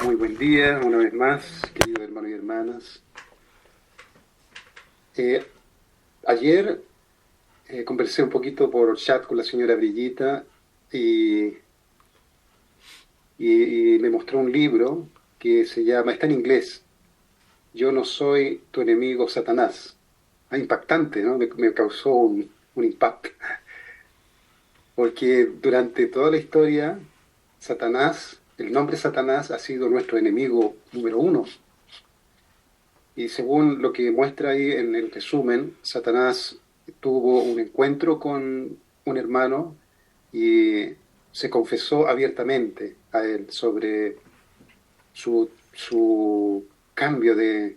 Muy buen día, una vez más, queridos hermanos y hermanas. Eh, Ayer conversé un poquito por chat con la señora Brillita y, y me mostró un libro que se llama, está en inglés, Yo no soy tu enemigo Satanás. Ah, impactante, ¿no? Me causó un impacto, porque durante toda la historia, Satanás, el nombre Satanás ha sido nuestro enemigo número uno. Y según lo que muestra ahí en el resumen, Satanás tuvo un encuentro con un hermano y se confesó abiertamente a él sobre su cambio de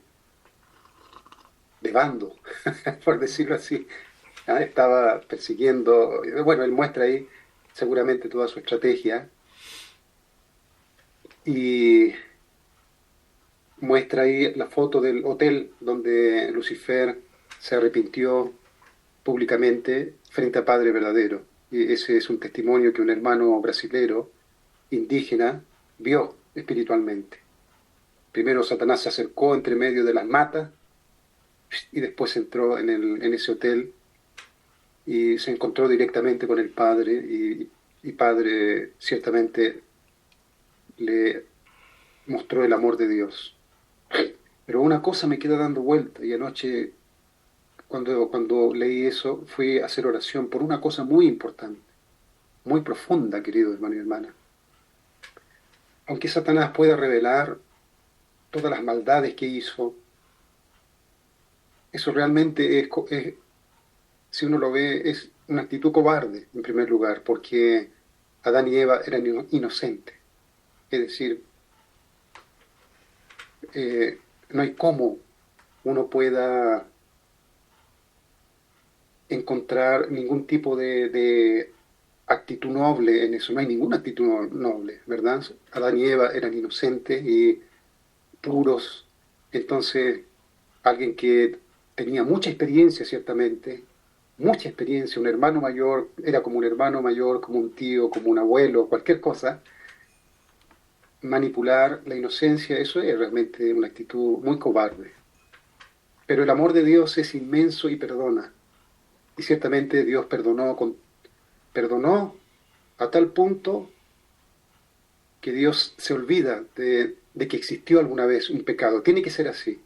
bando, por decirlo así. Ah, estaba persiguiendo, bueno, él muestra ahí seguramente toda su estrategia y muestra ahí la foto del hotel donde Lucifer se arrepintió públicamente frente a Padre Verdadero. Y ese es un testimonio que un hermano brasilero indígena vio espiritualmente. Primero Satanás se acercó entre medio de las matas y después entró en ese hotel y se encontró directamente con el Padre y Padre ciertamente le mostró el amor de Dios. Pero una cosa me queda dando vuelta y anoche cuando leí eso fui a hacer oración por una cosa muy importante, muy profunda, querido hermano y hermana. Aunque Satanás pueda revelar todas las maldades que hizo, eso realmente si uno lo ve, es una actitud cobarde, en primer lugar, porque Adán y Eva eran inocentes. Es decir, no hay cómo uno pueda encontrar ningún tipo de actitud noble en eso. No hay ninguna actitud noble, ¿verdad? Adán y Eva eran inocentes y puros. Entonces, alguien que tenía mucha experiencia, ciertamente, mucha experiencia, un hermano mayor, era como un hermano mayor, como un tío, como un abuelo, cualquier cosa, manipular la inocencia, eso es realmente una actitud muy cobarde. Pero el amor de Dios es inmenso y perdona. Y ciertamente Dios perdonó a tal punto que Dios se olvida de que existió alguna vez un pecado. Tiene que ser así.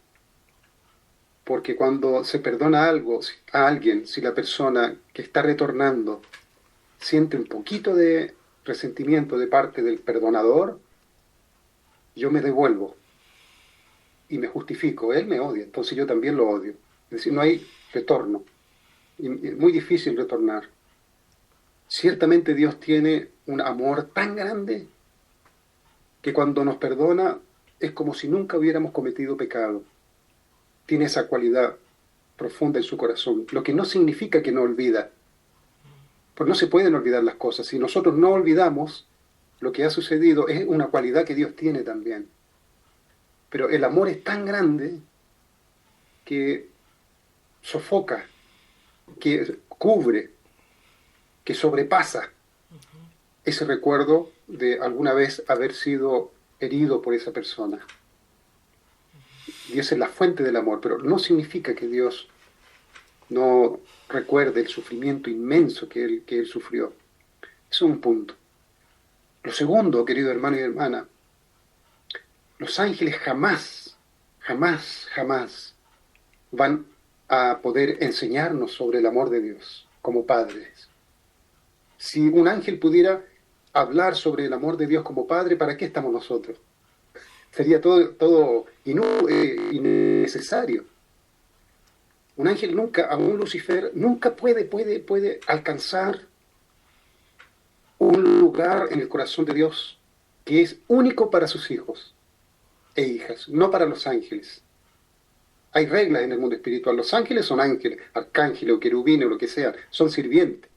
Porque cuando se perdona algo a alguien, si la persona que está retornando siente un poquito de resentimiento de parte del perdonador, yo me devuelvo y me justifico. Él me odia, entonces yo también lo odio. Es decir, no hay retorno. Y es muy difícil retornar. Ciertamente Dios tiene un amor tan grande que cuando nos perdona es como si nunca hubiéramos cometido pecado. Tiene esa cualidad profunda en su corazón, lo que no significa que no olvida. Pues no se pueden olvidar las cosas. Si nosotros no olvidamos lo que ha sucedido, es una cualidad que Dios tiene también. Pero el amor es tan grande que sofoca, que cubre, que sobrepasa ese recuerdo de alguna vez haber sido herido por esa persona. Dios es la fuente del amor, pero no significa que Dios no recuerde el sufrimiento inmenso que él sufrió. Eso es un punto. Lo segundo, querido hermano y hermana, los ángeles jamás, jamás, jamás van a poder enseñarnos sobre el amor de Dios como padres. Si un ángel pudiera hablar sobre el amor de Dios como padre, ¿para qué estamos nosotros? Sería todo innecesario. Un ángel nunca, a un Lucifer, nunca puede alcanzar un lugar en el corazón de Dios que es único para sus hijos e hijas, no para los ángeles. Hay reglas en el mundo espiritual. Los ángeles son ángeles, arcángeles o querubines o lo que sea, son sirvientes.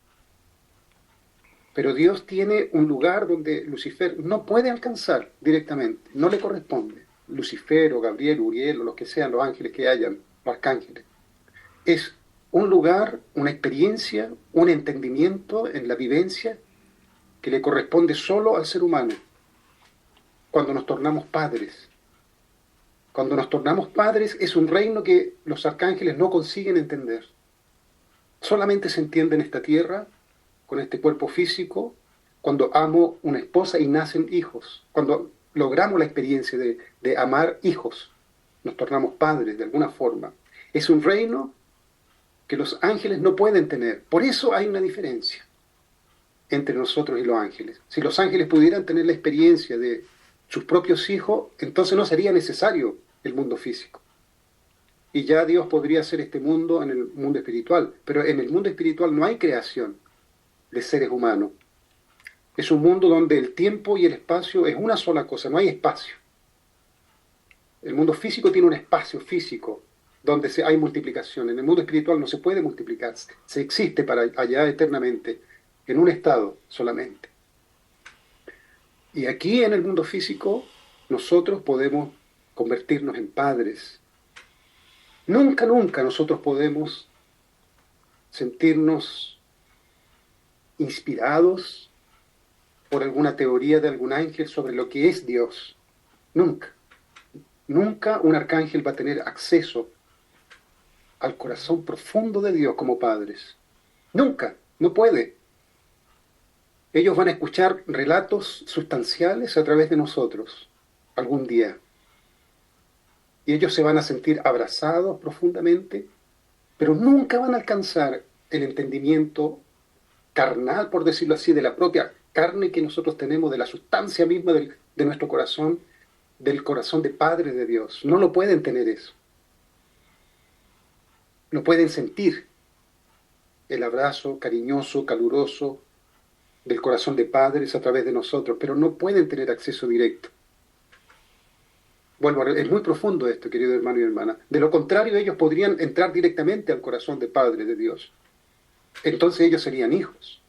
Pero Dios tiene un lugar donde Lucifer no puede alcanzar directamente, no le corresponde. Lucifer o Gabriel, Uriel o los que sean los ángeles que hayan, los arcángeles. Es un lugar, una experiencia, un entendimiento en la vivencia que le corresponde solo al ser humano. cuando nos tornamos padres. Cuando nos tornamos padres es un reino que los arcángeles no consiguen entender. Solamente se entiende en esta tierra, con este cuerpo físico, cuando amo una esposa y nacen hijos. Cuando logramos la experiencia de amar hijos, nos tornamos padres de alguna forma. Es un reino que los ángeles no pueden tener. Por eso hay una diferencia entre nosotros y los ángeles. Si los ángeles pudieran tener la experiencia de sus propios hijos, entonces no sería necesario el mundo físico. Y ya Dios podría hacer este mundo en el mundo espiritual. Pero en el mundo espiritual no hay creación de seres humanos. Es un mundo donde el tiempo y el espacio es una sola cosa, no hay espacio. El mundo físico tiene un espacio físico donde hay multiplicación. En el mundo espiritual no se puede multiplicar, se existe para allá eternamente, en un estado solamente. Y aquí en el mundo físico nosotros podemos convertirnos en padres. Nunca, nunca nosotros podemos sentirnos inspirados por alguna teoría de algún ángel sobre lo que es Dios. Nunca. Nunca un arcángel va a tener acceso al corazón profundo de Dios como padres. Nunca, no puede. Ellos van a escuchar relatos sustanciales a través de nosotros algún día. Y ellos se van a sentir abrazados profundamente, pero nunca van a alcanzar el entendimiento carnal, por decirlo así, de la propia carne que nosotros tenemos, de la sustancia misma de nuestro corazón, del corazón de Padre de Dios. No lo pueden tener eso. No pueden sentir el abrazo cariñoso, caluroso del corazón de padres a través de nosotros, pero no pueden tener acceso directo. Bueno, es muy profundo esto, querido hermano y hermana. De lo contrario, ellos podrían entrar directamente al corazón de Padre de Dios. Entonces ellos serían hijos.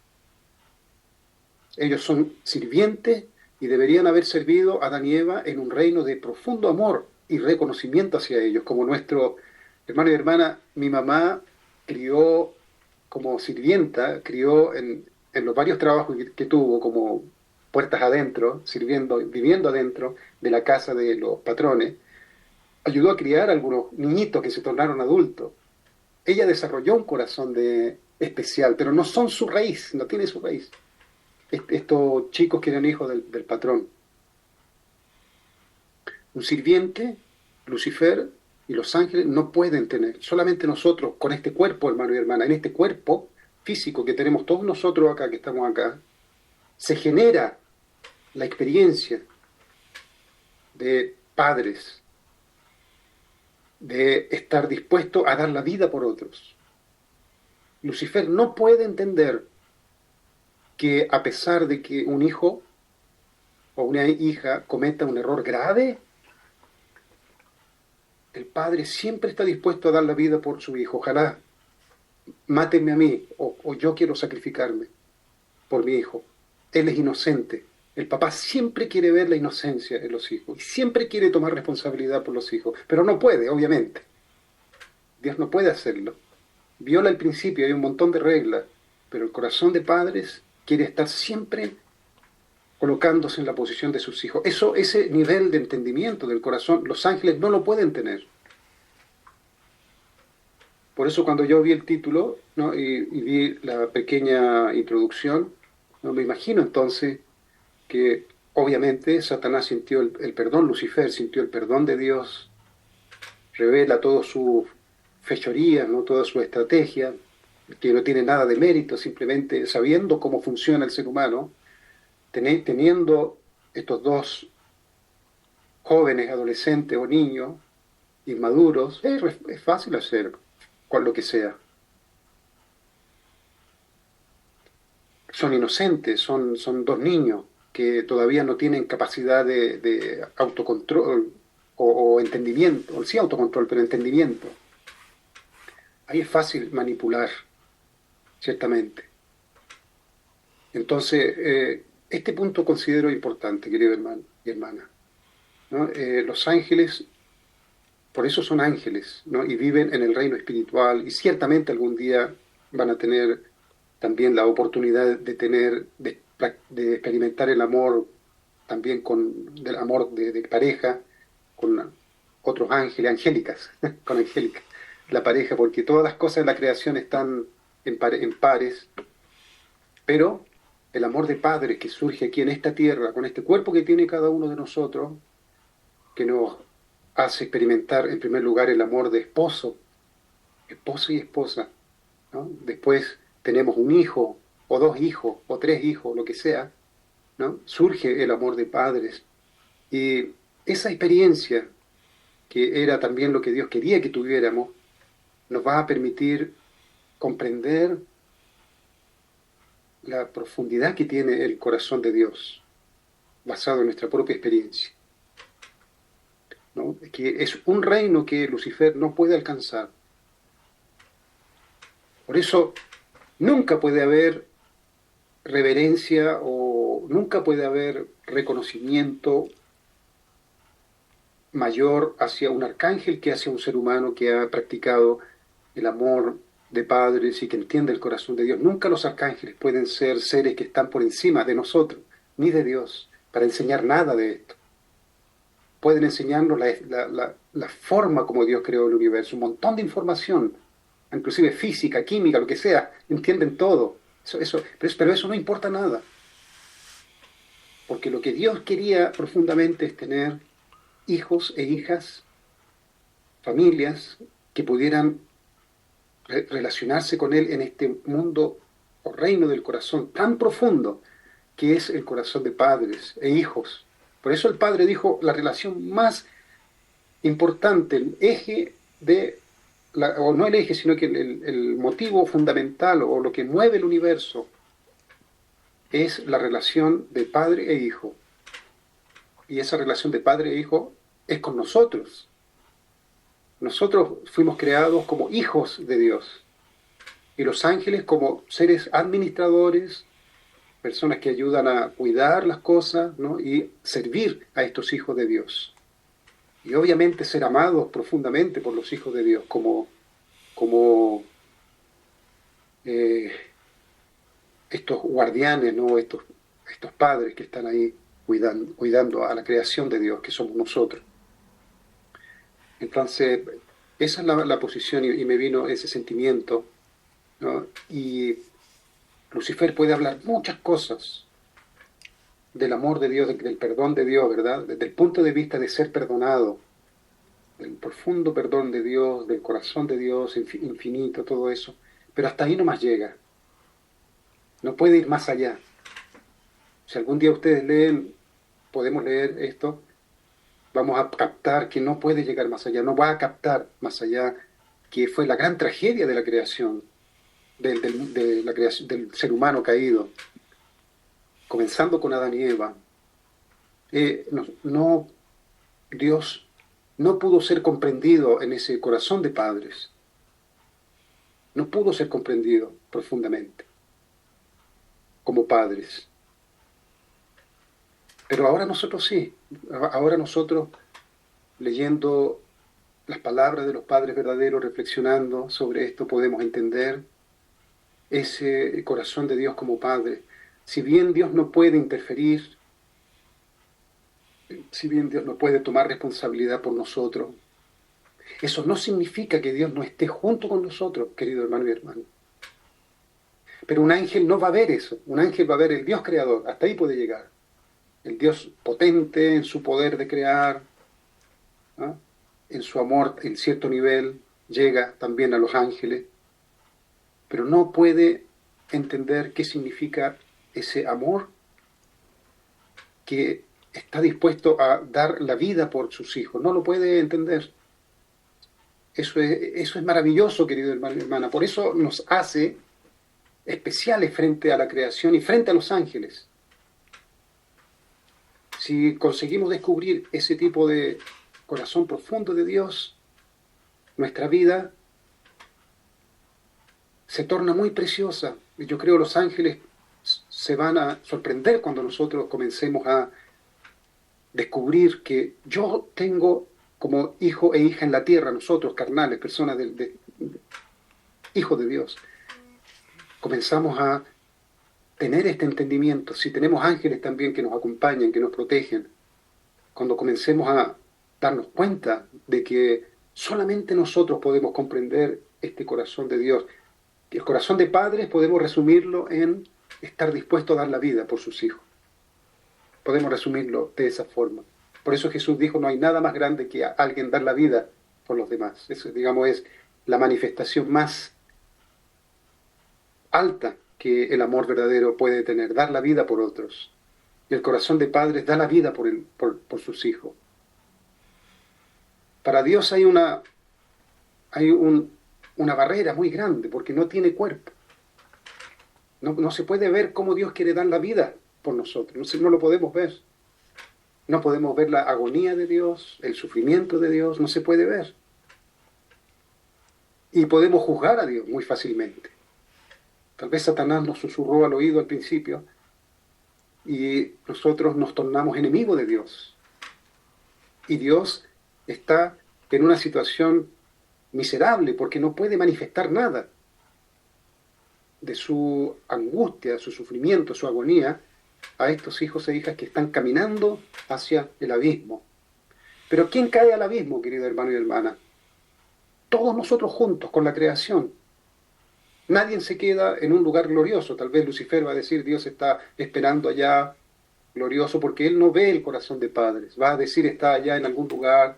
Ellos son sirvientes y deberían haber servido a Adán y Eva en un reino de profundo amor y reconocimiento hacia ellos, como nuestro hermano y hermana. Mi mamá crió como sirvienta, crió en los varios trabajos que tuvo como puertas adentro, sirviendo, viviendo adentro de la casa de los patrones, ayudó a criar a algunos niñitos que se tornaron adultos. Ella desarrolló un corazón especial, pero no son su raíz, no tiene su raíz. Estos chicos que eran hijos del patrón. Un sirviente, Lucifer y los ángeles no pueden tener. Solamente nosotros, con este cuerpo, hermano y hermana, en este cuerpo físico que tenemos todos nosotros acá, que estamos acá, se genera la experiencia de padres, de estar dispuesto a dar la vida por otros. Lucifer no puede entender que a pesar de que un hijo o una hija cometa un error grave, el padre siempre está dispuesto a dar la vida por su hijo. Ojalá mátenme a mí, o yo quiero sacrificarme por mi hijo. Él es inocente. El papá siempre quiere ver la inocencia en los hijos y siempre quiere tomar responsabilidad por los hijos, pero no puede, obviamente. Dios no puede hacerlo. Viola el principio, hay un montón de reglas, pero el corazón de padres quiere estar siempre colocándose en la posición de sus hijos. Ese nivel de entendimiento del corazón, los ángeles no lo pueden tener. Por eso cuando yo vi el título, ¿no? y vi la pequeña introducción, ¿no? Me imagino entonces que obviamente Satanás sintió el perdón, Lucifer sintió el perdón de Dios, revela toda su fechoría, ¿no? Toda su estrategia, que no tiene nada de mérito, simplemente sabiendo cómo funciona el ser humano, teniendo estos dos jóvenes, adolescentes o niños, inmaduros, es fácil hacer con lo que sea. Son inocentes, son dos niños que todavía no tienen capacidad de autocontrol o entendimiento, sí autocontrol, pero entendimiento. Ahí es fácil manipular, ciertamente. Entonces, este punto considero importante, querido hermano y hermana, ¿no? Los ángeles, por eso son ángeles, ¿no? Y viven en el reino espiritual y ciertamente algún día van a tener también la oportunidad de experimentar el amor también con del amor de pareja, con otros ángeles, angélicas, con Angélica, la pareja, porque todas las cosas de la creación están en pares, pero el amor de padre que surge aquí en esta tierra, con este cuerpo que tiene cada uno de nosotros, que nos hace experimentar en primer lugar el amor de esposo, esposo y esposa, ¿no? Después tenemos un hijo, o dos hijos, o tres hijos, lo que sea, ¿no? Surge el amor de padres. Y esa experiencia, que era también lo que Dios quería que tuviéramos, nos va a permitir comprender la profundidad que tiene el corazón de Dios, basado en nuestra propia experiencia, ¿no? Que es un reino que Lucifer no puede alcanzar. Por eso nunca puede haber reverencia o nunca puede haber reconocimiento mayor hacia un arcángel que hacia un ser humano que ha practicado el amor de padres y que entiende el corazón de Dios. Nunca los arcángeles pueden ser seres que están por encima de nosotros, ni de Dios, para enseñar nada de esto. Pueden enseñarnos la forma como Dios creó el universo, un montón de información, inclusive física, química, lo que sea, entienden todo. Pero eso no importa nada, porque lo que Dios quería profundamente es tener hijos e hijas, familias que pudieran relacionarse con Él en este mundo o reino del corazón tan profundo que es el corazón de padres e hijos. Por eso el Padre dijo la relación más importante, el eje o no el eje, sino que el motivo fundamental o lo que mueve el universo es la relación de padre e hijo. Y esa relación de padre e hijo es con nosotros. Nosotros fuimos creados como hijos de Dios y los ángeles como seres administradores, personas que ayudan a cuidar las cosas, ¿no? Y servir a estos hijos de Dios. Y obviamente ser amados profundamente por los hijos de Dios como eh, estos guardianes, ¿no? Estos padres que están ahí cuidando a la creación de Dios, que somos nosotros. Entonces, esa es la posición y me vino ese sentimiento, ¿no? Y Lucifer puede hablar muchas cosas del amor de Dios, del perdón de Dios, ¿verdad? Desde el punto de vista de ser perdonado, del profundo perdón de Dios, del corazón de Dios, infinito, todo eso. Pero hasta ahí nomás llega. No puede ir más allá. Si algún día ustedes leen, podemos leer esto, vamos a captar que no puede llegar más allá, no va a captar más allá, que fue la gran tragedia de la creación, de la creación del ser humano caído, comenzando con Adán y Eva. Dios no pudo ser comprendido en ese corazón de padres, no pudo ser comprendido profundamente como padres. Pero ahora nosotros sí, ahora nosotros leyendo las palabras de los padres verdaderos, reflexionando sobre esto, podemos entender ese corazón de Dios como Padre. Si bien Dios no puede interferir, si bien Dios no puede tomar responsabilidad por nosotros, eso no significa que Dios no esté junto con nosotros, querido hermano y hermano. Pero un ángel no va a ver eso, un ángel va a ver el Dios creador, hasta ahí puede llegar. El Dios potente en su poder de crear, ¿no? En su amor en cierto nivel, llega también a los ángeles, pero no puede entender qué significa ese amor que está dispuesto a dar la vida por sus hijos. No lo puede entender. Eso es maravilloso, querido hermano y hermana. Por eso nos hace especiales frente a la creación y frente a los ángeles. Si conseguimos descubrir ese tipo de corazón profundo de Dios, nuestra vida se torna muy preciosa. Yo creo que los ángeles se van a sorprender cuando nosotros comencemos a descubrir que yo tengo como hijo e hija en la tierra, nosotros carnales, personas hijos de Dios, comenzamos a tener este entendimiento, si tenemos ángeles también que nos acompañan, que nos protegen, cuando comencemos a darnos cuenta de que solamente nosotros podemos comprender este corazón de Dios, el corazón de padres podemos resumirlo en estar dispuesto a dar la vida por sus hijos. Podemos resumirlo de esa forma. Por eso Jesús dijo, no hay nada más grande que alguien dar la vida por los demás. Eso, digamos, es la manifestación más alta que el amor verdadero puede tener, dar la vida por otros. Y el corazón de padres da la vida por sus hijos. Para Dios una barrera muy grande, porque no tiene cuerpo. No se puede ver cómo Dios quiere dar la vida por nosotros. No lo podemos ver. No podemos ver la agonía de Dios, el sufrimiento de Dios, no se puede ver. Y podemos juzgar a Dios muy fácilmente. Tal vez Satanás nos susurró al oído al principio y nosotros nos tornamos enemigos de Dios. Y Dios está en una situación miserable porque no puede manifestar nada de su angustia, su sufrimiento, su agonía a estos hijos e hijas que están caminando hacia el abismo. Pero ¿quién cae al abismo, querido hermano y hermana? Todos nosotros juntos con la creación. Nadie se queda en un lugar glorioso. Tal vez Lucifer va a decir, Dios está esperando allá glorioso, porque él no ve el corazón de padres. Va a decir, está allá en algún lugar,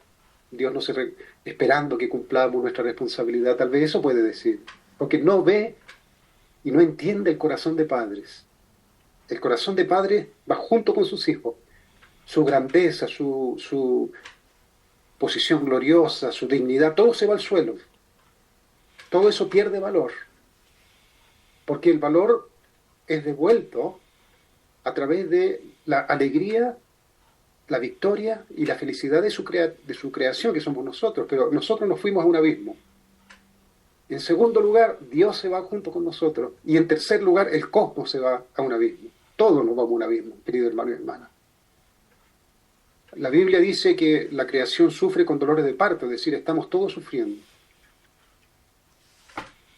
Dios no se esperando que cumplamos nuestra responsabilidad. Tal vez eso puede decir, porque no ve y no entiende el corazón de padres. El corazón de padres va junto con sus hijos. Su grandeza, su posición gloriosa, su dignidad, todo se va al suelo. Todo eso pierde valor. Porque el valor es devuelto a través de la alegría, la victoria y la felicidad de su creación, que somos nosotros. Pero nosotros nos fuimos a un abismo. En segundo lugar, Dios se va junto con nosotros. Y en tercer lugar, el cosmos se va a un abismo. Todos nos vamos a un abismo, querido hermano y hermana. La Biblia dice que la creación sufre con dolores de parto, es decir, estamos todos sufriendo.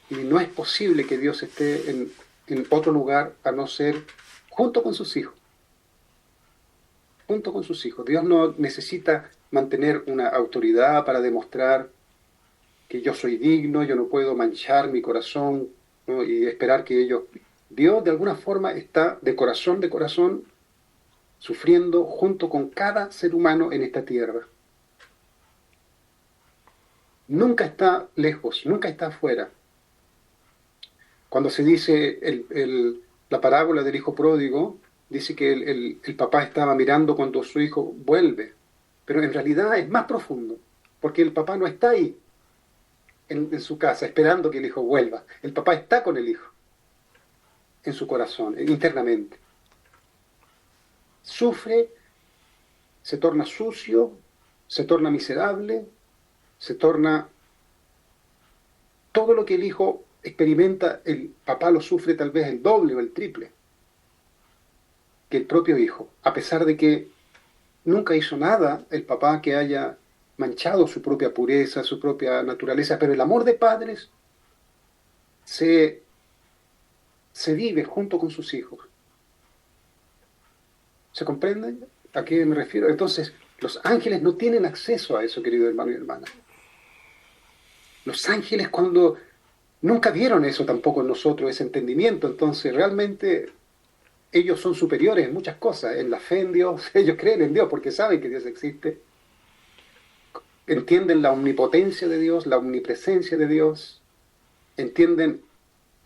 Y no es posible que Dios esté en otro lugar a no ser junto con sus hijos. Junto con sus hijos. Dios no necesita mantener una autoridad para demostrar que yo soy digno, yo no puedo manchar mi corazón, ¿no? Y esperar que ellos... Dios de alguna forma está de corazón, sufriendo junto con cada ser humano en esta tierra. Nunca está lejos, nunca está afuera. Cuando se dice la parábola del hijo pródigo, dice que el papá estaba mirando cuando su hijo vuelve, pero en realidad es más profundo, porque el papá no está ahí en su casa esperando que el hijo vuelva. El papá está con el hijo en su corazón, internamente. Sufre, se torna sucio, se torna miserable, se torna... Todo lo que el hijo experimenta, el papá lo sufre tal vez el doble o el triple que el propio hijo, a pesar de que nunca hizo nada el papá que haya manchado su propia pureza, su propia naturaleza, pero el amor de padres se vive junto con sus hijos. ¿Se comprende a qué me refiero? Entonces, los ángeles no tienen acceso a eso, querido hermano y hermana. Los ángeles cuando nunca vieron eso tampoco en nosotros, ese entendimiento, entonces realmente ellos son superiores en muchas cosas, en la fe en Dios, ellos creen en Dios porque saben que Dios existe, entienden la omnipotencia de Dios, la omnipresencia de Dios, entienden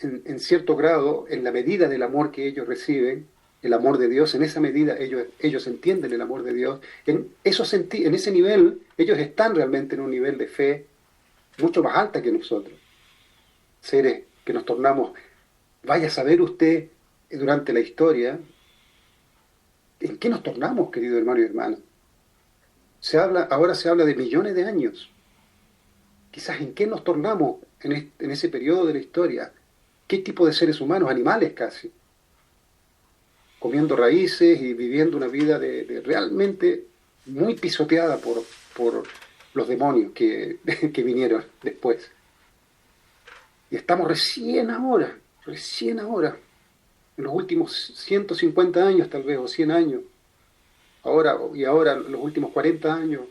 en cierto grado, en la medida del amor que ellos reciben, el amor de Dios, en esa medida ellos entienden el amor de Dios, en ese nivel ellos están realmente en un nivel de fe mucho más alta que nosotros, seres que nos tornamos, vaya a saber usted durante la historia, ¿en qué nos tornamos, querido hermano y hermana? Ahora se habla de millones de años. Quizás en qué nos tornamos en ese periodo de la historia. ¿Qué tipo de seres humanos? Animales casi. Comiendo raíces y viviendo una vida de realmente muy pisoteada por los demonios que vinieron después. Y estamos recién ahora, en los últimos 150 años tal vez, o 100 años, ahora los últimos 40 años,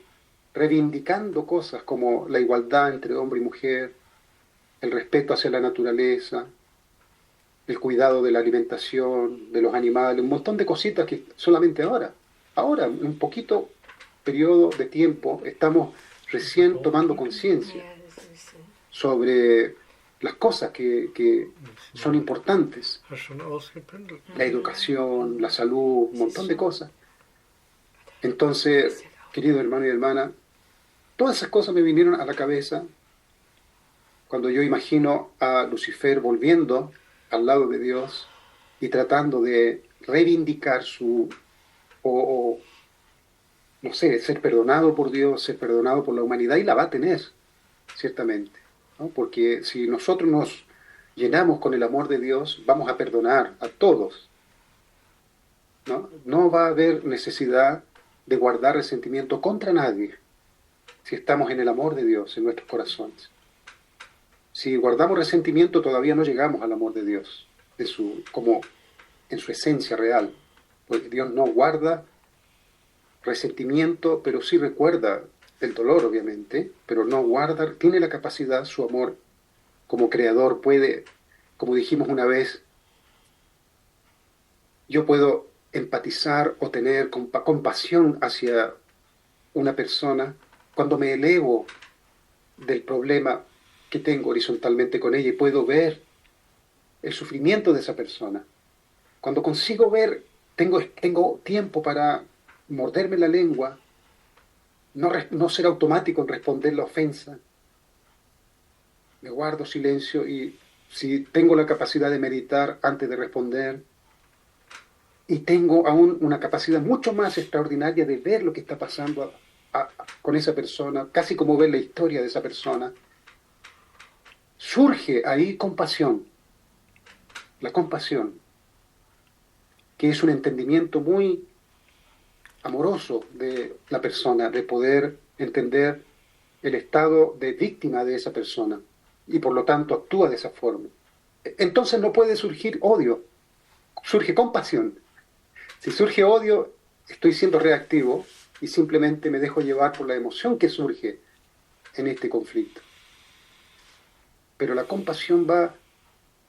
reivindicando cosas como la igualdad entre hombre y mujer, el respeto hacia la naturaleza, el cuidado de la alimentación, de los animales, un montón de cositas que solamente ahora, en un poquito periodo de tiempo, estamos recién tomando conciencia sobre las cosas que son importantes. La educación, la salud, un montón de cosas. Entonces, querido hermano y hermana, todas esas cosas me vinieron a la cabeza cuando yo imagino a Lucifer volviendo al lado de Dios y tratando de reivindicar o no sé, ser perdonado por Dios, ser perdonado por la humanidad, y la va a tener, ciertamente, ¿no? Porque si nosotros nos llenamos con el amor de Dios, vamos a perdonar a todos, ¿no? No va a haber necesidad de guardar resentimiento contra nadie si estamos en el amor de Dios en nuestros corazones. Si guardamos resentimiento, todavía no llegamos al amor de Dios, como en su esencia real, porque Dios no guarda resentimiento, pero sí recuerda el dolor, obviamente, pero no guarda, tiene la capacidad, su amor como creador puede, como dijimos una vez, yo puedo empatizar o tener compasión hacia una persona cuando me elevo del problema que tengo horizontalmente con ella y puedo ver el sufrimiento de esa persona. Cuando consigo ver, tengo tiempo para morderme la lengua, no ser automático en responder la ofensa. Me guardo silencio y si tengo la capacidad de meditar antes de responder, y tengo aún una capacidad mucho más extraordinaria de ver lo que está pasando con esa persona, casi como ver la historia de esa persona, surge ahí compasión, la compasión, que es un entendimiento muy amoroso de la persona, de poder entender el estado de víctima de esa persona y por lo tanto actúa de esa forma. Entonces no puede surgir odio, surge compasión. Si surge odio, estoy siendo reactivo y simplemente me dejo llevar por la emoción que surge en este conflicto. Pero la compasión va,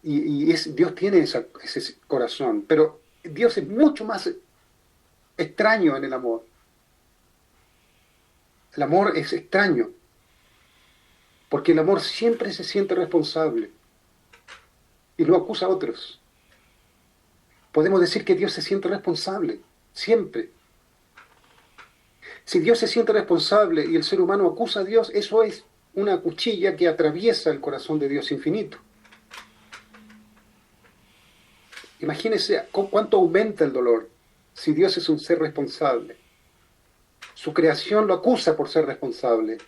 Dios tiene ese corazón, pero Dios es mucho más extraño en el amor. El amor es extraño, porque el amor siempre se siente responsable y no acusa a otros. Podemos decir que Dios se siente responsable, siempre. Si Dios se siente responsable y el ser humano acusa a Dios, eso es una cuchilla que atraviesa el corazón de Dios infinito. Imagínense cuánto aumenta el dolor si Dios es un ser responsable. Su creación lo acusa por ser responsable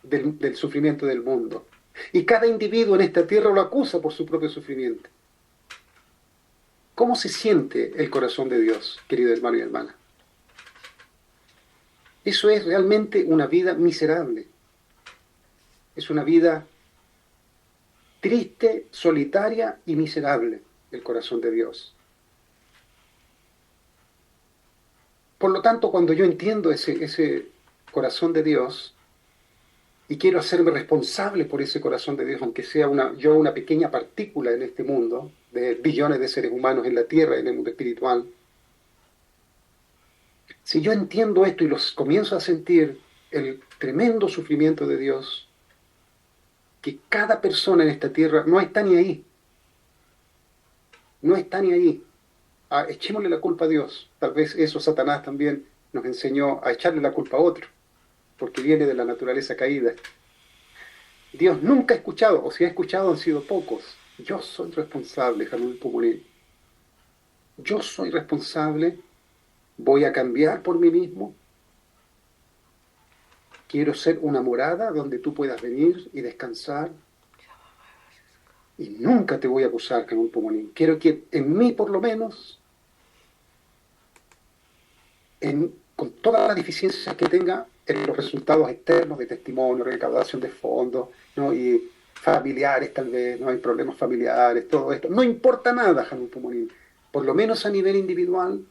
del sufrimiento del mundo. Y cada individuo en esta tierra lo acusa por su propio sufrimiento. ¿Cómo se siente el corazón de Dios, querido hermano y hermana? Eso es realmente una vida miserable. Es una vida triste, solitaria y miserable, el corazón de Dios. Por lo tanto, cuando yo entiendo ese corazón de Dios y quiero hacerme responsable por ese corazón de Dios, aunque sea yo una pequeña partícula en este mundo, de billones de seres humanos en la tierra y en el mundo espiritual, si yo entiendo esto y los comienzo a sentir el tremendo sufrimiento de Dios, que cada persona en esta tierra no está ni ahí, no está ni ahí. Echémosle la culpa a Dios. Tal vez eso Satanás también nos enseñó a echarle la culpa a otro, porque viene de la naturaleza caída. Dios nunca ha escuchado, o si ha escuchado han sido pocos. Yo soy responsable, Jamón Pumulín. Yo soy responsable, voy a cambiar por mí mismo. Quiero ser una morada donde tú puedas venir y descansar. Y nunca te voy a acusar, Jamón Pumulín. Quiero que en mí, por lo menos, con todas las deficiencias que tenga en los resultados externos de testimonio, recaudación de fondos, ¿no? y familiares tal vez, no hay problemas familiares, todo esto. No importa nada, Hanun Pomonín. Por lo menos a nivel individual,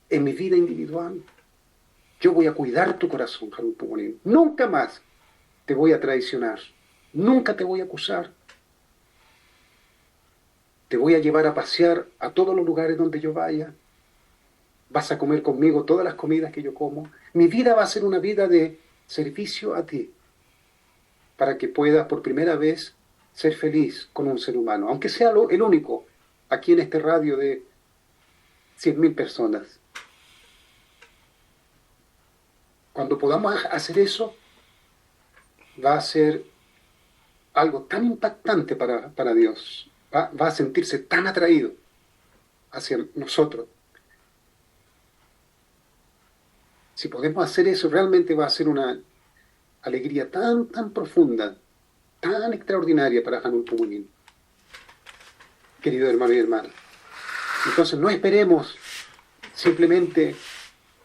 en mi vida individual, yo voy a cuidar tu corazón, Hanun Pomonín. Nunca más te voy a traicionar. Nunca te voy a acusar. Te voy a llevar a pasear a todos los lugares donde yo vaya. Vas a comer conmigo todas las comidas que yo como. Mi vida va a ser una vida de servicio a ti, para que puedas por primera vez ser feliz con un ser humano, aunque sea el único aquí en este radio de 100.000 personas. Cuando podamos hacer eso, va a ser algo tan impactante para Dios. Va a sentirse tan atraído hacia nosotros. Si podemos hacer eso, realmente va a ser una alegría tan, tan profunda, tan extraordinaria para Hanun Pomonín, querido hermano y hermana. Entonces no esperemos simplemente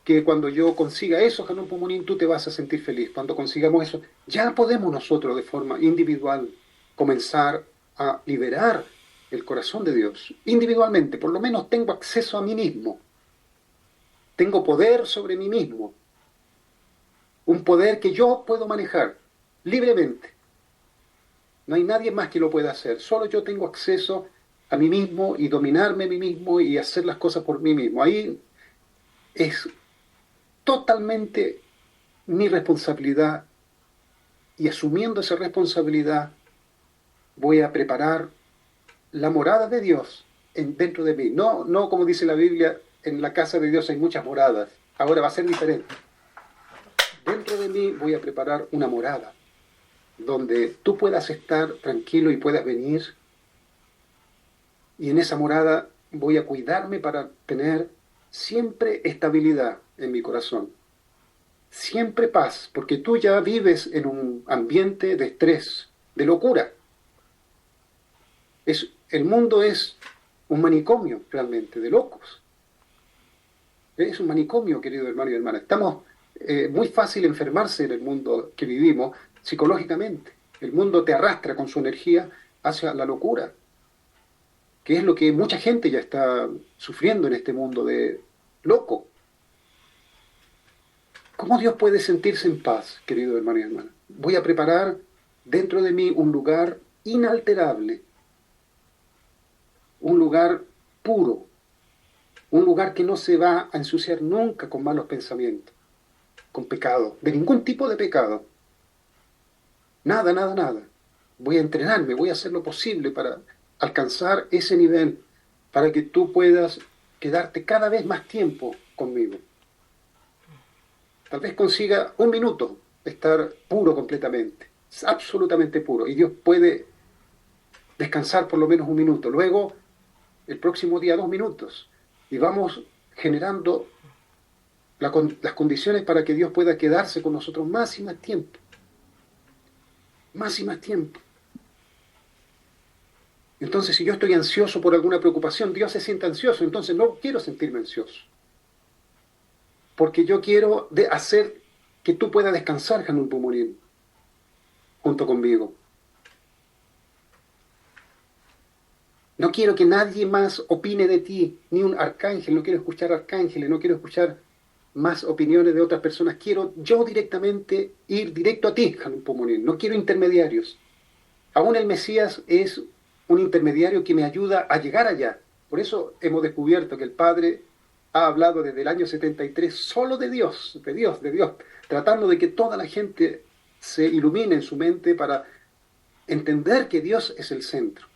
que cuando yo consiga eso, Hanun Pomonín, tú te vas a sentir feliz. Cuando consigamos eso, ya podemos nosotros de forma individual comenzar a liberar el corazón de Dios. Individualmente, por lo menos tengo acceso a mí mismo. Tengo poder sobre mí mismo. Un poder que yo puedo manejar libremente. No hay nadie más que lo pueda hacer. Solo yo tengo acceso a mí mismo y dominarme a mí mismo y hacer las cosas por mí mismo. Ahí es totalmente mi responsabilidad, y asumiendo esa responsabilidad voy a preparar la morada de Dios dentro de mí. No, no como dice la Biblia, en la casa de Dios hay muchas moradas. Ahora va a ser diferente. Dentro de mí voy a preparar una morada donde tú puedas estar tranquilo y puedas venir, y en esa morada voy a cuidarme para tener siempre estabilidad en mi corazón, siempre paz, porque tú ya vives en un ambiente de estrés, de locura. El mundo es un manicomio realmente, de locos. Es un manicomio, querido hermano y hermana. Estamos muy fácil enfermarse en el mundo que vivimos psicológicamente. El mundo te arrastra con su energía hacia la locura, que es lo que mucha gente ya está sufriendo en este mundo de loco. ¿Cómo Dios puede sentirse en paz, querido hermano y hermana? Voy a preparar dentro de mí un lugar inalterable, un lugar puro, un lugar que no se va a ensuciar nunca con malos pensamientos, con pecado, de ningún tipo de pecado. Nada, nada, nada. Voy a entrenarme, voy a hacer lo posible para alcanzar ese nivel, para que tú puedas quedarte cada vez más tiempo conmigo. Tal vez consiga un minuto estar puro completamente, absolutamente puro, y Dios puede descansar por lo menos un minuto. Luego, el próximo día, 2 minutos, y vamos generando las condiciones para que Dios pueda quedarse con nosotros más y más tiempo. Más y más tiempo. Entonces, si yo estoy ansioso por alguna preocupación, Dios se siente ansioso, entonces no quiero sentirme ansioso. Porque yo quiero hacer que tú puedas descansar, Hanun Pomonín, junto conmigo. No quiero que nadie más opine de ti, ni un arcángel, no quiero escuchar arcángeles, no quiero escuchar más opiniones de otras personas. Quiero yo directamente ir directo a ti, Hanun Pomonín, no quiero intermediarios. Aún el Mesías es un intermediario que me ayuda a llegar allá. Por eso hemos descubierto que el Padre ha hablado desde el año 73 solo de Dios, de Dios, de Dios, tratando de que toda la gente se ilumine en su mente para entender que Dios es el centro.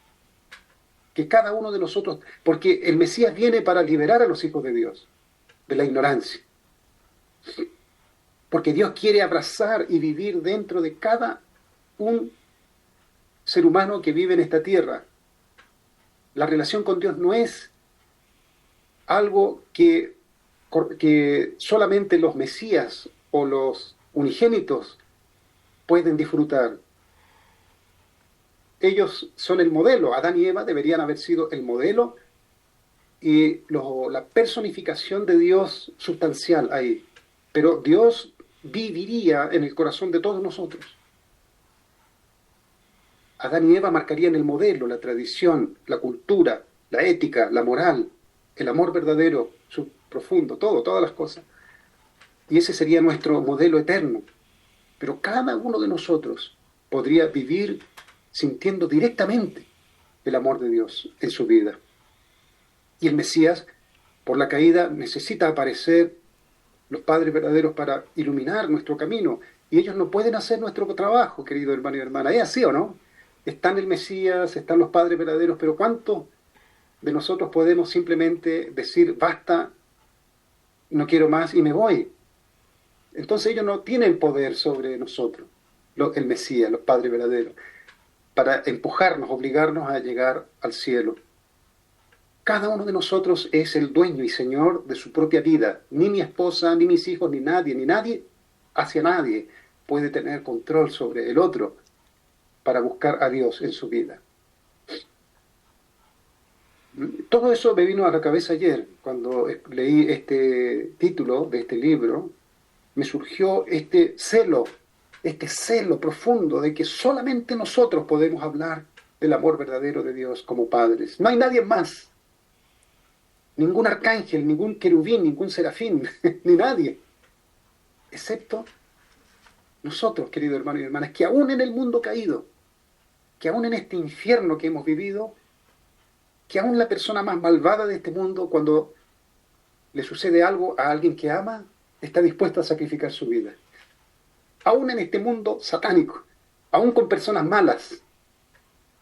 Que cada uno de nosotros, porque el Mesías viene para liberar a los hijos de Dios de la ignorancia. Porque Dios quiere abrazar y vivir dentro de cada un ser humano que vive en esta tierra. La relación con Dios no es algo que solamente los Mesías o los unigénitos pueden disfrutar. Ellos son el modelo. Adán y Eva deberían haber sido el modelo y la personificación de Dios sustancial ahí. Pero Dios viviría en el corazón de todos nosotros. Adán y Eva marcarían el modelo, la tradición, la cultura, la ética, la moral, el amor verdadero, su profundo, todas las cosas. Y ese sería nuestro modelo eterno. Pero cada uno de nosotros podría vivir sintiendo directamente el amor de Dios en su vida. Y el Mesías, por la caída, necesita aparecer los padres verdaderos para iluminar nuestro camino. Y ellos no pueden hacer nuestro trabajo, querido hermano y hermana. ¿Es así o no? Están el Mesías, están los padres verdaderos, pero ¿cuántos de nosotros podemos simplemente decir, basta, no quiero más y me voy? Entonces ellos no tienen poder sobre nosotros, el Mesías, los padres verdaderos, para empujarnos, obligarnos a llegar al cielo. Cada uno de nosotros es el dueño y señor de su propia vida. Ni mi esposa, ni mis hijos, ni nadie hacia nadie puede tener control sobre el otro para buscar a Dios en su vida. Todo eso me vino a la cabeza ayer, cuando leí este título de este libro. Me surgió este celo profundo de que solamente nosotros podemos hablar del amor verdadero de Dios como padres. No hay nadie más. Ningún arcángel, ningún querubín, ningún serafín, ni nadie. Excepto nosotros, queridos hermanos y hermanas, que aún en el mundo caído, que aún en este infierno que hemos vivido, que aún la persona más malvada de este mundo, cuando le sucede algo a alguien que ama, está dispuesta a sacrificar su vida. Aún en este mundo satánico, aún con personas malas,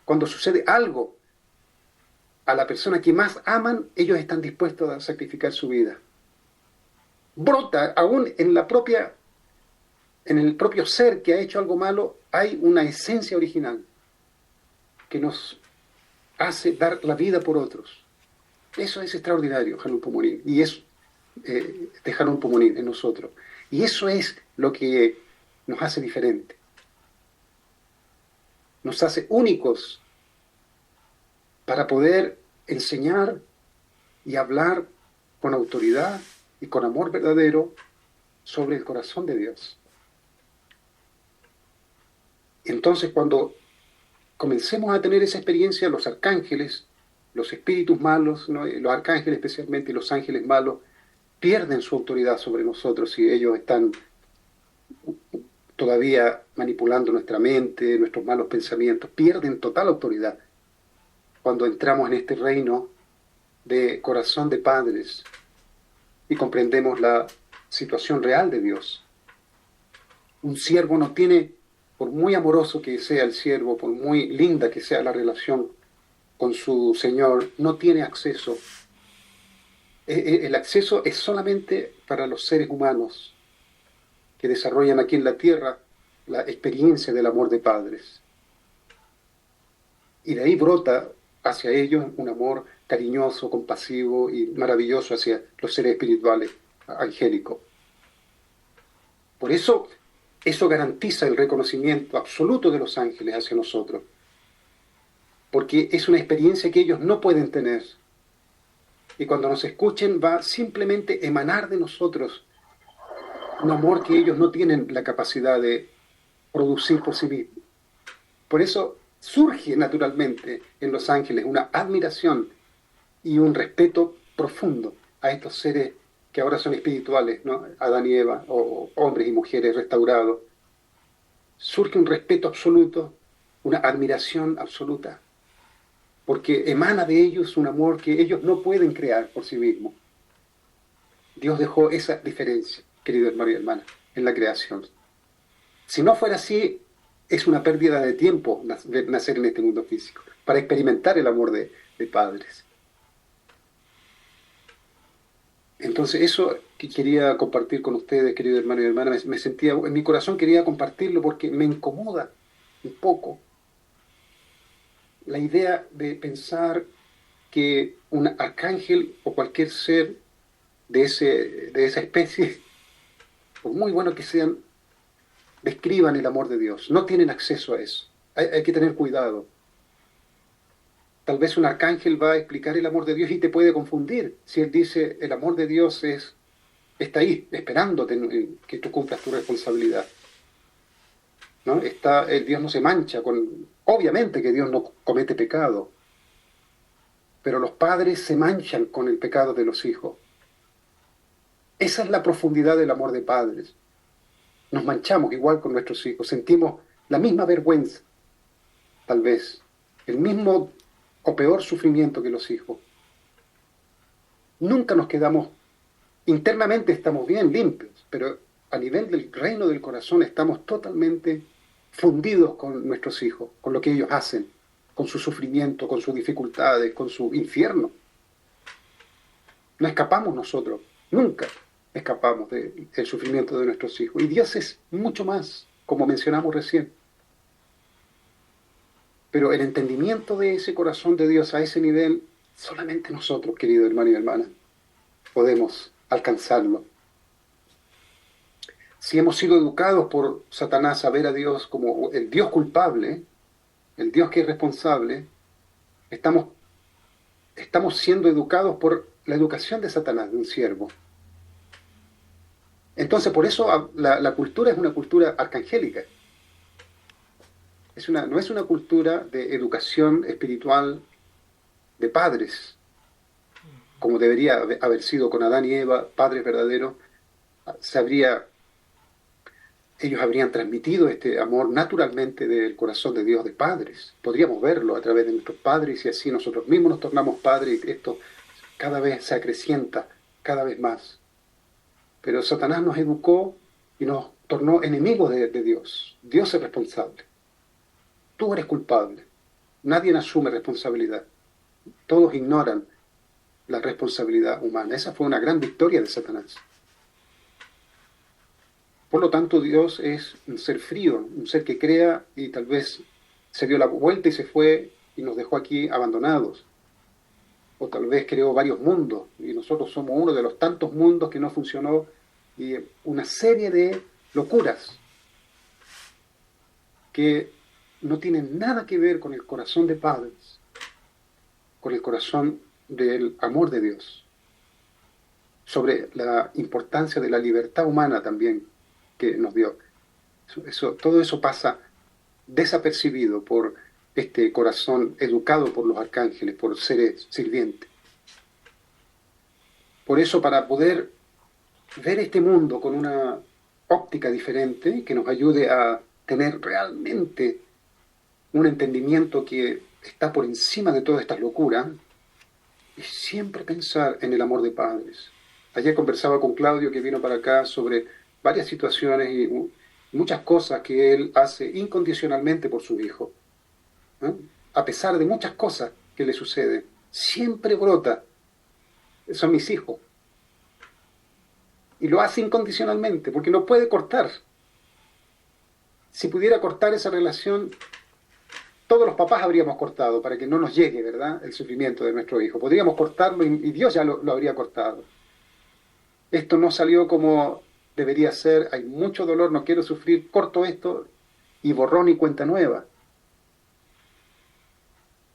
cuando sucede algo a la persona que más aman, ellos están dispuestos a sacrificar su vida. Brota aún en el propio ser que ha hecho algo malo, hay una esencia original que nos hace dar la vida por otros. Eso es extraordinario, Hanun Pomorín, y es de Hanun Pomorín en nosotros. Y eso es lo que nos hace diferente. Nos hace únicos para poder enseñar y hablar con autoridad y con amor verdadero sobre el corazón de Dios. Entonces, cuando comencemos a tener esa experiencia, los arcángeles, los espíritus malos, ¿no? Los arcángeles especialmente y los ángeles malos, pierden su autoridad sobre nosotros si ellos están todavía manipulando nuestra mente, nuestros malos pensamientos, pierden total autoridad cuando entramos en este reino de corazón de padres y comprendemos la situación real de Dios. Un siervo no tiene, por muy amoroso que sea el siervo, por muy linda que sea la relación con su Señor, no tiene acceso. El acceso es solamente para los seres humanos que desarrollan aquí en la tierra la experiencia del amor de padres. Y de ahí brota hacia ellos un amor cariñoso, compasivo y maravilloso hacia los seres espirituales, angélicos. Por eso garantiza el reconocimiento absoluto de los ángeles hacia nosotros, porque es una experiencia que ellos no pueden tener. Y cuando nos escuchen va simplemente emanar de nosotros un amor que ellos no tienen la capacidad de producir por sí mismos. Por eso surge naturalmente en los ángeles una admiración y un respeto profundo a estos seres que ahora son espirituales, ¿no? Adán y Eva, o hombres y mujeres restaurados. Surge un respeto absoluto, una admiración absoluta, porque emana de ellos un amor que ellos no pueden crear por sí mismos. Dios dejó esa diferencia, querido hermano y hermana, en la creación. Si no fuera así, es una pérdida de tiempo nacer en este mundo físico, para experimentar el amor de padres. Entonces, eso que quería compartir con ustedes, querido hermano y hermana, me sentía, en mi corazón quería compartirlo porque me incomoda un poco la idea de pensar que un arcángel o cualquier ser de esa especie, por muy bueno que sean, describan el amor de Dios. No tienen acceso a eso. Hay que tener cuidado. Tal vez un arcángel va a explicar el amor de Dios y te puede confundir. Si él dice el amor de Dios está ahí, esperándote en que tú cumplas tu responsabilidad. ¿No? Dios no se mancha Obviamente que Dios no comete pecado, pero los padres se manchan con el pecado de los hijos. Esa es la profundidad del amor de padres. Nos manchamos igual con nuestros hijos, sentimos la misma vergüenza, tal vez, el mismo o peor sufrimiento que los hijos. Nunca nos quedamos, internamente estamos bien limpios, pero a nivel del reino del corazón estamos totalmente fundidos con nuestros hijos, con lo que ellos hacen, con su sufrimiento, con sus dificultades, con su infierno. No escapamos nosotros, nunca escapamos del sufrimiento de nuestros hijos. Y Dios es mucho más, como mencionamos recién. Pero el entendimiento de ese corazón de Dios a ese nivel, solamente nosotros, querido hermano y hermana, podemos alcanzarlo. Si hemos sido educados por Satanás a ver a Dios como el Dios culpable, el Dios que es responsable, estamos siendo educados por la educación de Satanás, de un siervo. Entonces, por eso la cultura es una cultura arcangélica. No es una cultura de educación espiritual de padres, como debería haber sido con Adán y Eva, padres verdaderos. Ellos habrían transmitido este amor naturalmente del corazón de Dios de padres. Podríamos verlo a través de nuestros padres y así nosotros mismos nos tornamos padres y esto cada vez se acrecienta, cada vez más. Pero Satanás nos educó y nos tornó enemigos de Dios. Dios es responsable. Tú eres culpable. Nadie asume responsabilidad. Todos ignoran la responsabilidad humana. Esa fue una gran victoria de Satanás. Por lo tanto, Dios es un ser frío, un ser que crea y tal vez se dio la vuelta y se fue y nos dejó aquí abandonados. O tal vez creó varios mundos y nosotros somos uno de los tantos mundos que no funcionó y una serie de locuras que no tienen nada que ver con el corazón de padres, con el corazón del amor de Dios, sobre la importancia de la libertad humana también que nos dio. Todo eso pasa desapercibido por este corazón educado por los arcángeles, por seres sirvientes. Por eso, para poder ver este mundo con una óptica diferente, que nos ayude a tener realmente un entendimiento que está por encima de todas estas locuras, y siempre pensar en el amor de padres. Ayer conversaba con Claudio, que vino para acá, sobre varias situaciones y muchas cosas que él hace incondicionalmente por su hijo. ¿Eh? A pesar de muchas cosas que le suceden, siempre brota, son mis hijos. Y lo hace incondicionalmente, porque no puede cortar. Si pudiera cortar esa relación, todos los papás habríamos cortado para que no nos llegue, ¿verdad?, el sufrimiento de nuestro hijo. Podríamos cortarlo y Dios ya lo habría cortado. Esto no salió como debería ser, hay mucho dolor, no quiero sufrir, corto esto y borrón y cuenta nueva.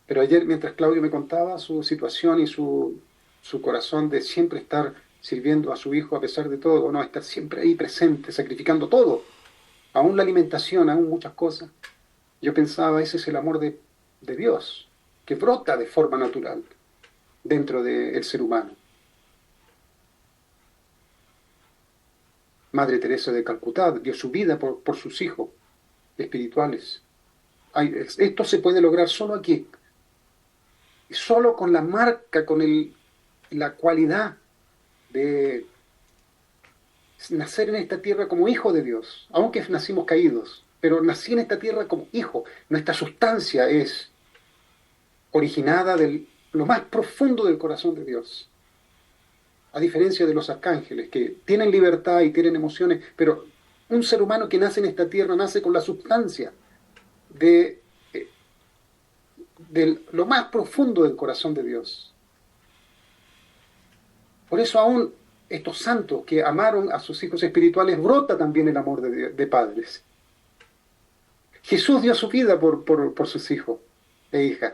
Pero ayer, mientras Claudio me contaba su situación y su corazón de siempre estar sirviendo a su hijo a pesar de todo, no, estar siempre ahí presente, sacrificando todo, aún la alimentación, aún muchas cosas, yo pensaba, ese es el amor de Dios, que brota de forma natural dentro del ser humano. Madre Teresa de Calcuta dio su vida por sus hijos espirituales. Esto se puede lograr solo aquí, solo con la marca, con la cualidad de nacer en esta tierra como hijo de Dios, aunque nacimos caídos, pero nací en esta tierra como hijo. Nuestra sustancia es originada de lo más profundo del corazón de Dios. A diferencia de los arcángeles, que tienen libertad y tienen emociones, pero un ser humano que nace en esta tierra nace con la sustancia de lo más profundo del corazón de Dios. Por eso aún estos santos que amaron a sus hijos espirituales, brota también el amor de padres. Jesús dio su vida por sus hijos e hijas.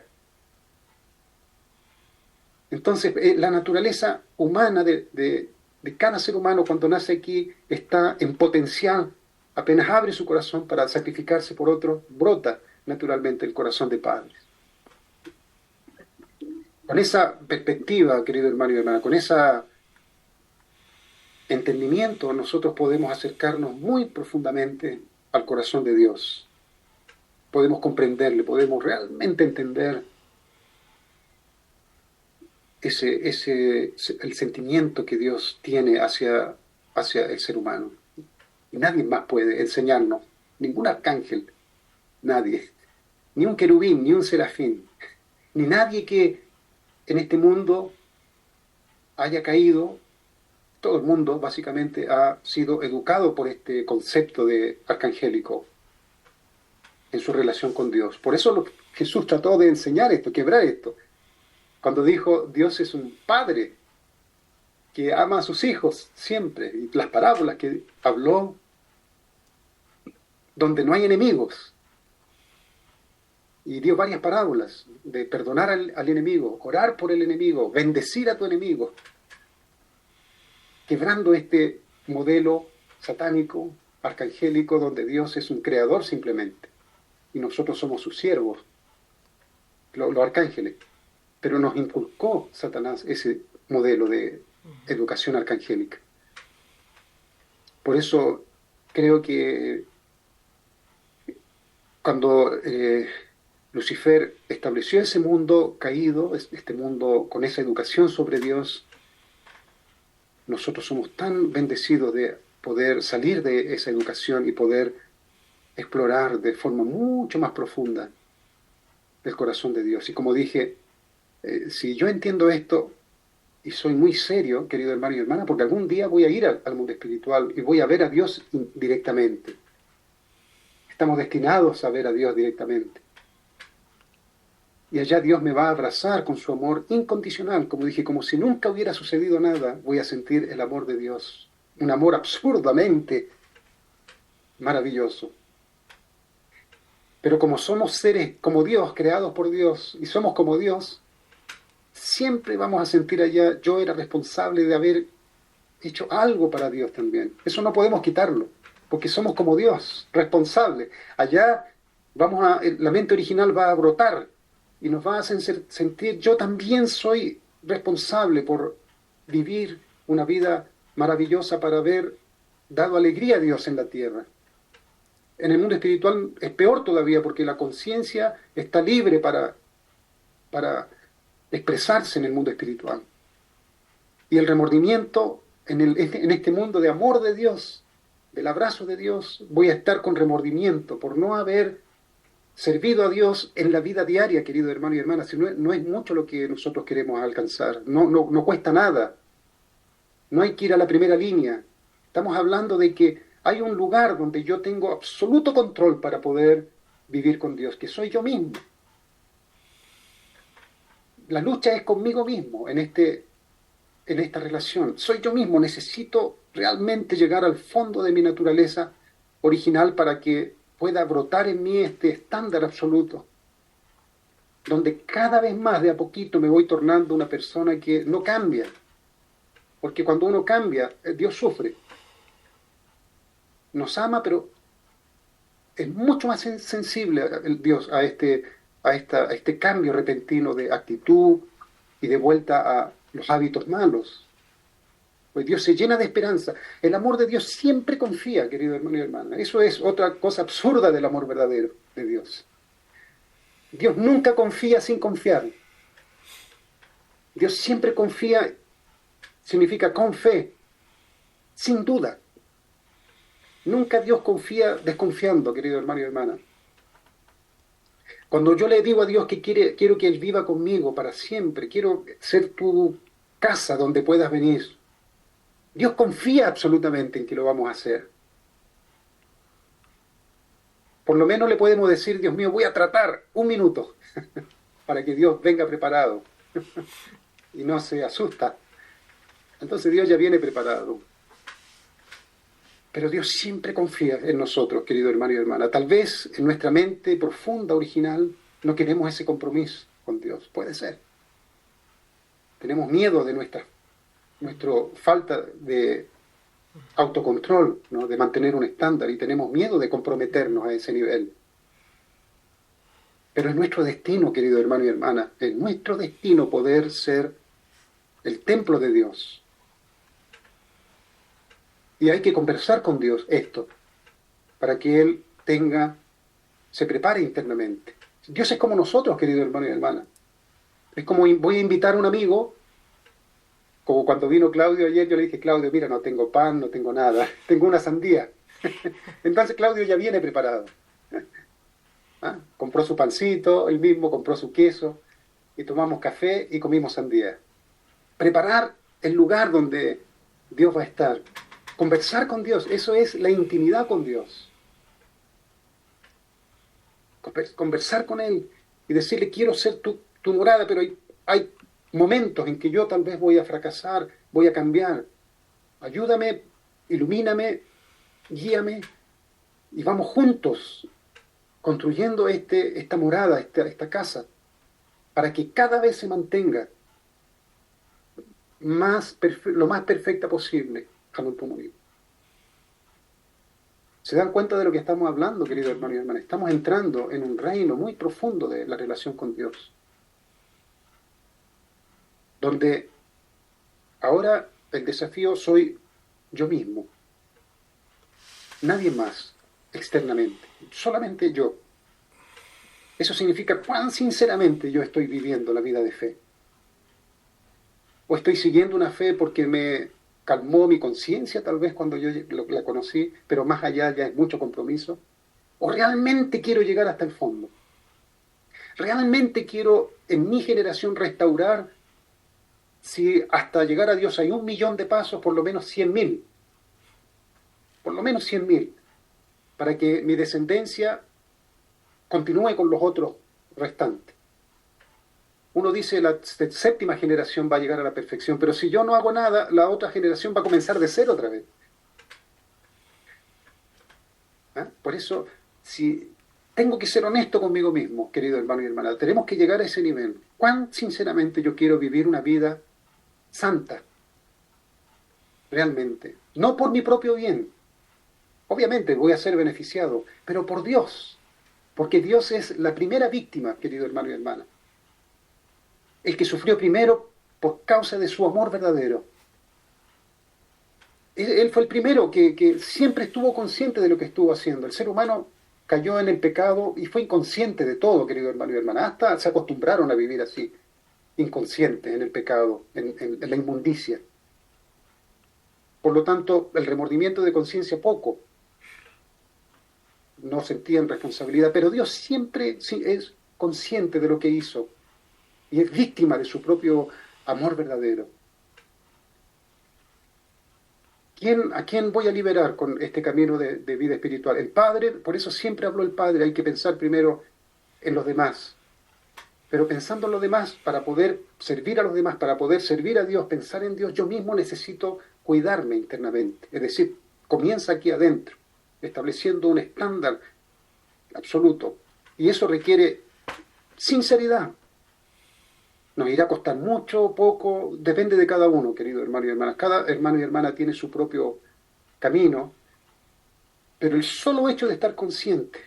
Entonces, la naturaleza humana de cada ser humano cuando nace aquí está en potencial. Apenas abre su corazón para sacrificarse por otro, brota naturalmente el corazón de padres. Con esa perspectiva, querido hermano y hermana, con ese entendimiento, nosotros podemos acercarnos muy profundamente al corazón de Dios. Podemos comprenderle, podemos realmente entender el sentimiento que Dios tiene hacia el ser humano. Y nadie más puede enseñarnos, ningún arcángel, nadie, ni un querubín, ni un serafín, ni nadie que en este mundo haya caído. Todo el mundo básicamente ha sido educado por este concepto de arcangélico en su relación con Dios. Por eso Jesús trató de enseñar esto, quebrar esto. Cuando dijo, Dios es un padre que ama a sus hijos siempre, y las parábolas que habló, donde no hay enemigos, y dio varias parábolas de perdonar al enemigo, orar por el enemigo, bendecir a tu enemigo, quebrando este modelo satánico, arcangélico, donde Dios es un creador simplemente, y nosotros somos sus siervos, los arcángeles. Pero nos inculcó Satanás ese modelo de educación arcangélica. Por eso creo que cuando Lucifer estableció ese mundo caído, este mundo con esa educación sobre Dios, nosotros somos tan bendecidos de poder salir de esa educación y poder explorar de forma mucho más profunda el corazón de Dios. Y como dije, si yo entiendo esto, y soy muy serio, querido hermano y hermana, porque algún día voy a ir al mundo espiritual y voy a ver a Dios directamente. Estamos destinados a ver a Dios directamente. Y allá Dios me va a abrazar con su amor incondicional, como dije, como si nunca hubiera sucedido nada, voy a sentir el amor de Dios. Un amor absurdamente maravilloso. Pero como somos seres como Dios, creados por Dios, y somos como Dios, siempre vamos a sentir allá, yo era responsable de haber hecho algo para Dios también. Eso no podemos quitarlo, porque somos como Dios, responsable. Allá la mente original va a brotar y nos va a hacer sentir, yo también soy responsable por vivir una vida maravillosa para haber dado alegría a Dios en la tierra. En el mundo espiritual es peor todavía porque la conciencia está libre para expresarse en el mundo espiritual. Y el remordimiento en este mundo de amor de Dios, del abrazo de Dios, voy a estar con remordimiento por no haber servido a Dios en la vida diaria, querido hermano y hermana. Si no es mucho lo que nosotros queremos alcanzar, no cuesta nada, no hay que ir a la primera línea. Estamos hablando de que hay un lugar donde yo tengo absoluto control para poder vivir con Dios, que soy yo mismo. La lucha es conmigo mismo en esta relación. Soy yo mismo, necesito realmente llegar al fondo de mi naturaleza original para que pueda brotar en mí este estándar absoluto, donde cada vez más de a poquito me voy tornando una persona que no cambia, porque cuando uno cambia, Dios sufre. Nos ama, pero es mucho más sensible el Dios a este cambio repentino de actitud y de vuelta a los hábitos malos. Pues Dios se llena de esperanza. El amor de Dios siempre confía, querido hermano y hermana. Eso es otra cosa absurda del amor verdadero de Dios. Dios nunca confía sin confiar. Dios siempre confía, significa con fe, sin duda. Nunca Dios confía desconfiando, querido hermano y hermana. Cuando yo le digo a Dios que quiero que Él viva conmigo para siempre, quiero ser tu casa donde puedas venir, Dios confía absolutamente en que lo vamos a hacer. Por lo menos le podemos decir, Dios mío, voy a tratar un minuto para que Dios venga preparado y no se asusta. Entonces Dios ya viene preparado. Pero Dios siempre confía en nosotros, querido hermano y hermana. Tal vez en nuestra mente profunda, original, no queremos ese compromiso con Dios. Puede ser. Tenemos miedo de nuestra falta de autocontrol, ¿no? De mantener un estándar, y tenemos miedo de comprometernos a ese nivel. Pero es nuestro destino, querido hermano y hermana, es nuestro destino poder ser el templo de Dios. Y hay que conversar con Dios esto, para que Él se prepare internamente. Dios es como nosotros, querido hermano y hermana. Es como voy a invitar a un amigo, como cuando vino Claudio ayer, yo le dije, Claudio, mira, no tengo pan, no tengo nada, tengo una sandía. Entonces Claudio ya viene preparado. ¿Ah? Compró su pancito, él mismo compró su queso, y tomamos café y comimos sandía. Preparar el lugar donde Dios va a estar. Conversar con Dios, eso es la intimidad con Dios. Conversar con Él y decirle, quiero ser tu morada, pero hay momentos en que yo tal vez voy a fracasar, voy a cambiar. Ayúdame, ilumíname, guíame, y vamos juntos construyendo esta morada, esta casa, para que cada vez se mantenga lo más perfecta posible. ¿Se dan cuenta de lo que estamos hablando, querido hermano y hermana? Estamos entrando en un reino muy profundo de la relación con Dios, donde ahora el desafío soy yo mismo, nadie más externamente, solamente yo. Eso significa cuán sinceramente yo estoy viviendo la vida de fe. O estoy siguiendo una fe porque me calmó mi conciencia tal vez cuando yo la conocí, pero más allá ya es mucho compromiso. O realmente quiero llegar hasta el fondo. Realmente quiero en mi generación restaurar, si hasta llegar a Dios hay 1.000.000 de pasos, por lo menos 100.000. Por lo menos 100.000. Para que mi descendencia continúe con los otros restantes. Uno dice la séptima generación va a llegar a la perfección, pero si yo no hago nada, la otra generación va a comenzar de cero otra vez. ¿Ah? Por eso, si tengo que ser honesto conmigo mismo, querido hermano y hermana, tenemos que llegar a ese nivel. ¿Cuán sinceramente yo quiero vivir una vida santa? Realmente. No por mi propio bien. Obviamente voy a ser beneficiado, pero por Dios. Porque Dios es la primera víctima, querido hermano y hermana. El que sufrió primero por causa de su amor verdadero. Él fue el primero que siempre estuvo consciente de lo que estuvo haciendo. El ser humano cayó en el pecado y fue inconsciente de todo, querido hermano y hermana. Hasta se acostumbraron a vivir así, inconscientes en el pecado, en la inmundicia. Por lo tanto, el remordimiento de conciencia poco. No sentían responsabilidad, pero Dios siempre es consciente de lo que hizo y es víctima de su propio amor verdadero. ¿A quién voy a liberar con este camino de vida espiritual? El Padre, por eso siempre habló el Padre, hay que pensar primero en los demás. Pero pensando en los demás, para poder servir a los demás, para poder servir a Dios, pensar en Dios, yo mismo necesito cuidarme internamente. Es decir, comienza aquí adentro, estableciendo un estándar absoluto. Y eso requiere sinceridad. Nos irá a costar mucho, poco, depende de cada uno, querido hermano y hermana. Cada hermano y hermana tiene su propio camino, pero el solo hecho de estar consciente,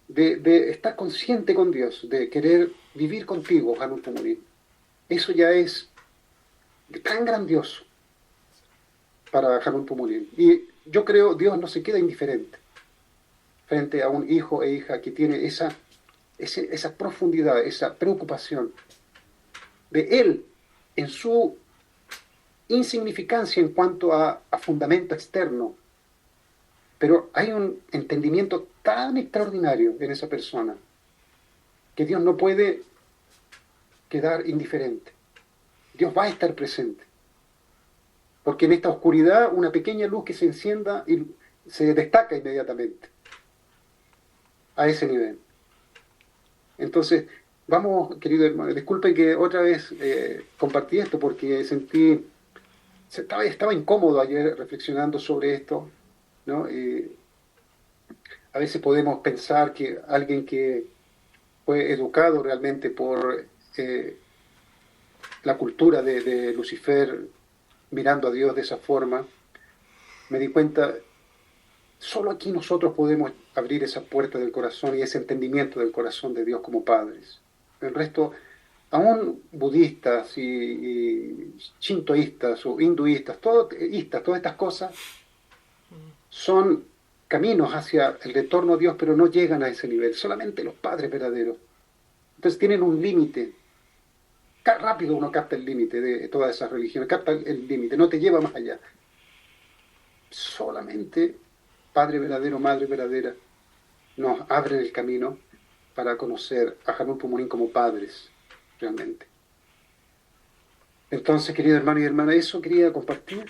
de estar consciente con Dios, de querer vivir contigo, Hanun Tumurín, eso ya es tan grandioso para Hanun Tumurín. Y yo creo Dios no se queda indiferente frente a un hijo e hija que tiene esa profundidad, esa preocupación de Él en su insignificancia en cuanto a fundamento externo. Pero hay un entendimiento tan extraordinario en esa persona que Dios no puede quedar indiferente. Dios va a estar presente. Porque en esta oscuridad una pequeña luz que se encienda y se destaca inmediatamente a ese nivel. Entonces, vamos, querido hermano, disculpe que otra vez compartí esto porque estaba incómodo ayer reflexionando sobre esto, ¿no? A veces podemos pensar que alguien que fue educado realmente por la cultura de Lucifer, mirando a Dios de esa forma, me di cuenta, solo aquí nosotros podemos abrir esa puerta del corazón y ese entendimiento del corazón de Dios como padres. El resto, aún budistas y shintoístas o hinduistas, todas estas cosas son caminos hacia el retorno a Dios, pero no llegan a ese nivel, solamente los padres verdaderos. Entonces tienen un límite. Rápido uno capta el límite de todas esas religiones, capta el límite, no te lleva más allá. Solamente Padre verdadero, Madre verdadera, nos abren el camino para conocer a Jamón Pumurín como padres, realmente. Entonces, querido hermano y hermana, eso quería compartir.